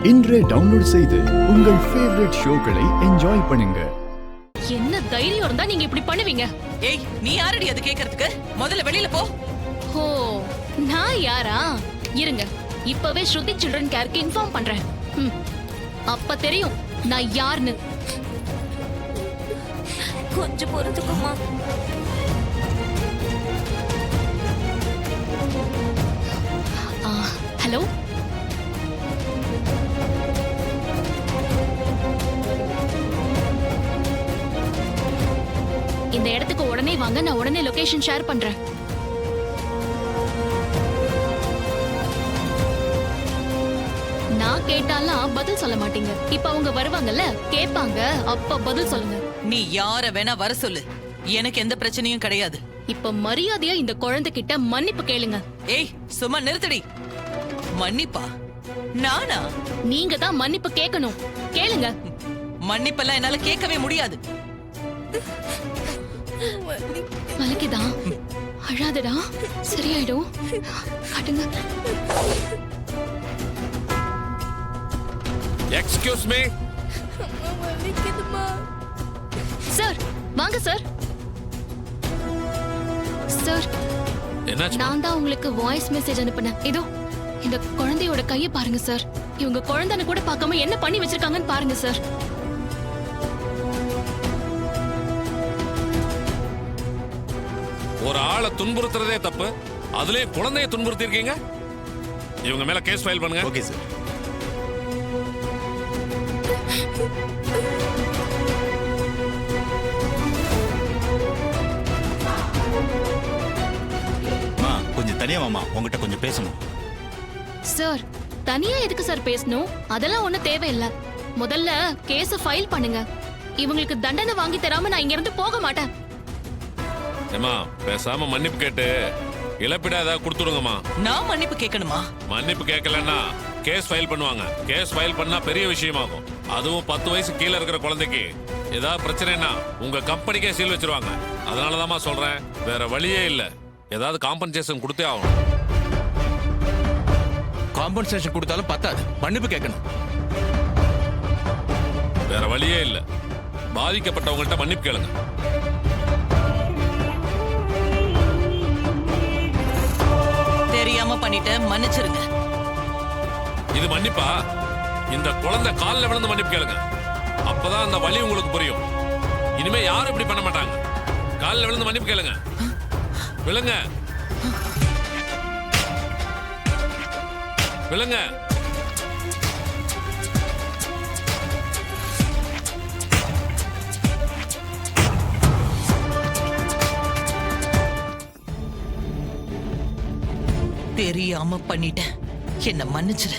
இன்றே டவுன்லோட் செய்து உங்கள் ஃபேவரட் ஷோக்களை என்ஜாய் பண்ணுங்க. என்ன தைரியம் இருந்தா நீங்க இப்படி பண்ணுவீங்க? ஏய், நீ யாரடி அது கேக்குறதுக்கு? முதல்ல வெளியில போ. ஓ, நான் யாரா? இருங்க, இப்பவே ஸ்ருதி சில்ட்ரன் கேருக்கு இன்ஃபார்ம் பண்றேன். அப்ப தெரியும் நான் யாருன்னு. கொஞ்சம் பொறுத்துக்குமா. ஹலோ, இந்த இடத்துக்கு உடனே வாங்க, நான் உடனே லொகேஷன் ஷேர் பண்றேன். நான் கேட்டாலாம் பதில் சொல்ல மாட்டீங்க. இப்ப அவங்க வருவாங்கல்ல, கேட்பாங்க, அப்ப பதில் சொல்லுங்க. நீ யார வேணா வர சொல்லு, எனக்கு எந்த பிரச்சனையும் கிடையாது. இப்ப மரியாதையா இந்த குழந்தைகிட்ட மன்னிப்பு கேளுங்க. ஏய், சும்மா நிறுத்தடி. மன்னிப்பா? நானா? நீங்க தான் மன்னிப்பு கேட்கணும். கேளுங்க. மன்னிப்பெல்லாம் என்னால கேட்கவே முடியாது. வலிக்குதா? அழாதடா, சரியாயிடும். காட்டுங்க. Excuse me. சார், வாங்க சார். சார், என்னாச்சு? நான் தான் உங்களுக்கு வாய்ஸ் மெசேஜ் அனுப்புனேன். இதோ இந்த குழந்தையோட கையை பாருங்க சார். இவங்க குழந்தைன்னு கூட பார்க்காம என்ன பண்ணி வச்சிருக்காங்கன்னு பாருங்க சார். ஒரு ஆளை துன்புறுத்துறதே தப்பு, அதுலயே குழந்தைய துன்புறுத்தி இருக்கீங்க. இவங்க மேல கேஸ் ஃபைல் பண்ணுங்க. Okay sir. கொஞ்சம் தனியா வாமா, உங்ககிட்ட கொஞ்சம் பேசணும். சார், தனியா எதுக்கு சார் பேசணும்? அதெல்லாம் ஒண்ணும் தேவையில்லை. முதல்ல கேஸ ஃபைல் பண்ணுங்க. இவங்களுக்கு தண்டனை வாங்கி தராம நான் இங்க இருந்து போக மாட்டேன். ஏமா, பேசாம மன்னிப்பு கேட்டு இழப்பீடா ஏதாவது கொடுத்துடுங்கம்மா. நான் மன்னிப்பு கேட்கணுமா? மன்னிப்பு கேட்கலன்னா கேஸ் ஃபைல் பண்ணுவாங்க. கேஸ் ஃபைல் பண்ணா பெரிய விஷயமாகும். அதுவும் 10 வயசு கீழே இருக்கிற குழந்தைக்கு ஏதாவது பிரச்சனைனா உங்க கம்பெனிக்கே சீல் வச்சிருவாங்க. அதனாலதாம்மா சொல்றேன், வேற வழியே இல்ல. ஏதாவது காம்பன்சேஷன் கொடுத்தே ஆகணும். காம்பன்சேஷன் கொடுத்தாலும் பத்தாது, மன்னிப்பு கேட்கணும். வேற வழியே இல்ல. பாதிக்கப்பட்டவங்கள்ட்ட மன்னிப்பு கேளுங்க. தெரியாம பண்ணிட்ட, மன்னிச்சிருங்க. இது மன்னிப்பா? இந்த குழந்தை காலில் விழுந்து மன்னிப்பு கேளுங்க. அப்பதான் அந்த வலி உங்களுக்கு புரியும். இனிமே யாரும் இப்படி பண்ண மாட்டாங்க. காலில் விழுந்து மன்னிப்பு கேளுங்க. விழுங்க, விழுங்க. தெரியாம பண்ணிட்டேன், என்ன மன்னிச்சிரு.